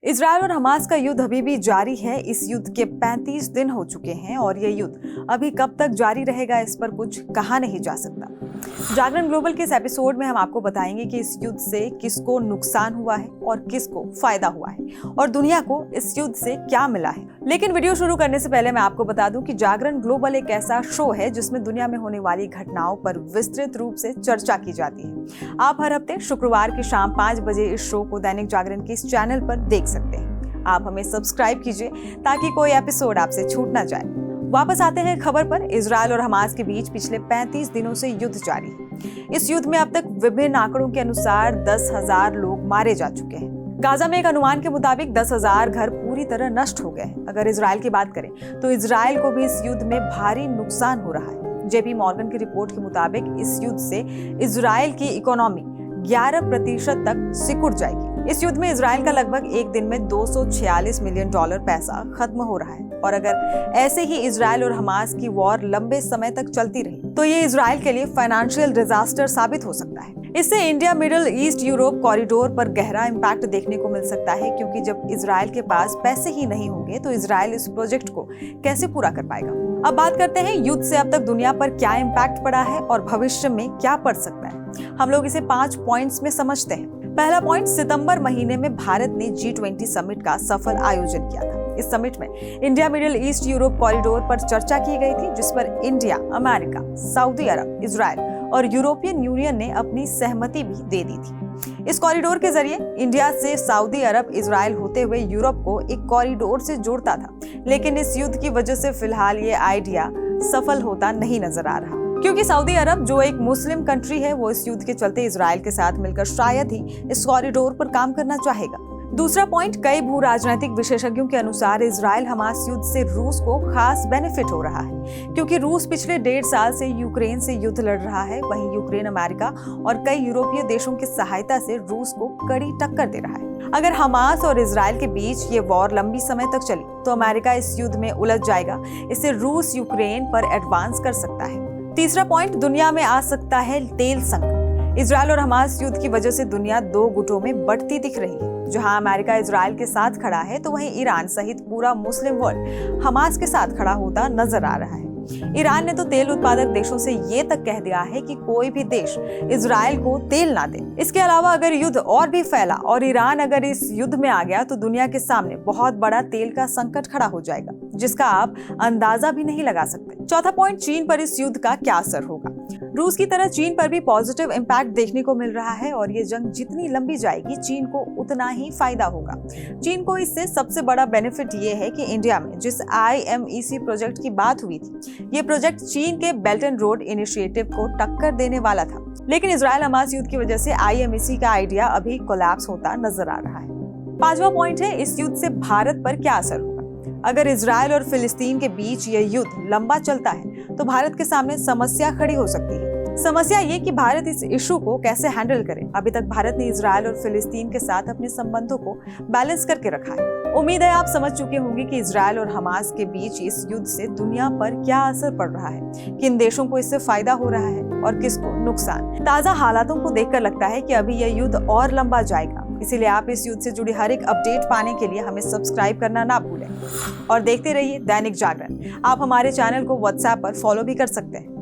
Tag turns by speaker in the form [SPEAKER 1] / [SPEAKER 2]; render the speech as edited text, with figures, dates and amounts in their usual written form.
[SPEAKER 1] Israel और Hamas का युद्ध अभी भी जारी है। इस युद्ध के 35 दिन हो चुके हैं और ये युद्ध अभी कब तक जारी रहेगा इस पर कुछ कहा नहीं जा सकता। जागरण ग्लोबल के इस एपिसोड में हम आपको बताएंगे कि इस युद्ध से किसको नुकसान हुआ है और किसको फायदा हुआ है और दुनिया को इस युद्ध से क्या मिला है। लेकिन वीडियो शुरू करने से पहले मैं आपको बता दूं कि जागरण ग्लोबल एक ऐसा शो है जिसमें दुनिया में होने वाली घटनाओं पर विस्तृत रूप से चर्चा की जाती है। आप हर हफ्ते शुक्रवार की शाम 5 बजे इस शो को दैनिक जागरण के इस चैनल पर देख सकते हैं। आप हमें सब्सक्राइब कीजिए ताकि कोई एपिसोड आपसे छूट ना जाए। वापस आते हैं खबर पर। इजरायल और हमास के बीच पिछले 35 दिनों से युद्ध जारी है। इस युद्ध में अब तक विभिन्न आंकड़ों के अनुसार 10,000 लोग मारे जा चुके हैं। गाजा में एक अनुमान के मुताबिक 10,000 घर पूरी तरह नष्ट हो गए हैं। अगर इजरायल की बात करें तो इजरायल को भी इस युद्ध में भारी नुकसान हो रहा है। जेपी मॉर्गन की रिपोर्ट के मुताबिक इस युद्ध से इजरायल की इकोनॉमी 11% तक सिकुड़ जाएगी। इस युद्ध में इजरायल का लगभग एक दिन में $246 मिलियन पैसा खत्म हो रहा है और अगर ऐसे ही इजरायल और हमास की वॉर लंबे समय तक चलती रही तो ये इजरायल के लिए फाइनेंशियल डिजास्टर साबित हो सकता है। इससे India middle east Europe corridor पर गहरा इम्पैक्ट देखने को मिल सकता है, क्योंकि जब इजरायल के पास पैसे ही नहीं होंगे तो इजरायल इस प्रोजेक्ट को कैसे पूरा कर पाएगा। अब बात करते हैं युद्ध से अब तक दुनिया पर क्या इम्पैक्ट पड़ा है और भविष्य में क्या पड़ सकता है। हम लोग इसे 5 पॉइंट्स में समझते हैं। पहला पॉइंट, सितंबर महीने में भारत ने G20 समिट का सफल आयोजन किया था। इस समिट में India middle east Europe corridor पर चर्चा की गई थी, जिस पर इंडिया, अमेरिका, सऊदी अरब, इजरायल और यूरोपियन यूनियन ने अपनी सहमति भी दे दी थी। इस कॉरिडोर के जरिए इंडिया से सऊदी अरब, इजरायल होते हुए यूरोप को एक कॉरिडोर से जोड़ता था, लेकिन इस युद्ध की वजह से फिलहाल ये आइडिया सफल होता नहीं नजर आ रहा, क्योंकि सऊदी अरब जो एक मुस्लिम कंट्री है वो इस युद्ध के चलते इजरायल के साथ मिलकर शायद ही इस कॉरिडोर पर काम करना चाहेगा। दूसरा पॉइंट, कई भू राजनीतिक विशेषज्ञों के अनुसार इजरायल हमास युद्ध से रूस को खास बेनिफिट हो रहा है, क्योंकि रूस पिछले 1.5 साल से यूक्रेन से युद्ध लड़ रहा है। वहीं यूक्रेन अमेरिका और कई यूरोपीय देशों की सहायता से रूस को कड़ी टक्कर दे रहा है। अगर हमास और इजरायल के बीच ये वॉर लंबी समय तक चली तो अमेरिका इस युद्ध में उलझ जाएगा। इससे रूस यूक्रेन पर एडवांस कर सकता है। तीसरा पॉइंट, दुनिया में आ सकता है तेल संकट। इजरायल और हमास युद्ध की वजह से दुनिया 2 गुटों में बढ़ती दिख रही है। जहां अमेरिका इजरायल के साथ खड़ा है तो वहीं ईरान सहित पूरा मुस्लिम वर्ल्ड हमास के साथ खड़ा होता नजर आ रहा है। ईरान ने तो तेल उत्पादक देशों से ये तक कह दिया है कि कोई भी देश इजरायल को तेल ना दे। इसके अलावा अगर युद्ध और भी फैला और ईरान अगर इस युद्ध में आ गया तो दुनिया के सामने बहुत बड़ा तेल का संकट खड़ा हो जाएगा, जिसका आप अंदाजा भी नहीं लगा सकते। चौथा पॉइंट, चीन पर इस युद्ध का क्या असर होगा। रूस की तरह चीन पर भी पॉजिटिव इम्पैक्ट देखने को मिल रहा है और ये जंग जितनी लंबी जाएगी चीन को उतना ही फायदा होगा। चीन को इससे सबसे बड़ा बेनिफिट ये है कि इंडिया में जिस IMEC प्रोजेक्ट की बात हुई थी, ये प्रोजेक्ट चीन के बेल्ट एंड रोड इनिशिएटिव को टक्कर देने वाला था, लेकिन इजरायल हमास युद्ध की वजह से IMEC का आइडिया अभी कोलैप्स होता नजर आ रहा है। 5वां पॉइंट है, इस युद्ध से भारत पर क्या असर होगा। अगर इजरायल और फिलिस्तीन के बीच यह युद्ध लंबा चलता है तो भारत के सामने समस्या खड़ी हो सकती है। समस्या ये कि भारत इस इशू को कैसे हैंडल करे। अभी तक भारत ने इजरायल और फिलिस्तीन के साथ अपने संबंधों को बैलेंस करके रखा है। उम्मीद है आप समझ चुके होंगे कि इजरायल और हमास के बीच इस युद्ध से दुनिया पर क्या असर पड़ रहा है, किन देशों को इससे फायदा हो रहा है और किसको नुकसान। ताजा हालातों को देखकर लगता है कि अभी यह युद्ध और लंबा जाएगा। इसीलिए आप इस युद्ध से जुड़ी हर एक अपडेट पाने के लिए हमें सब्सक्राइब करना ना भूलें और देखते रहिए दैनिक जागरण। आप हमारे चैनल को WhatsApp पर फॉलो भी कर सकते हैं।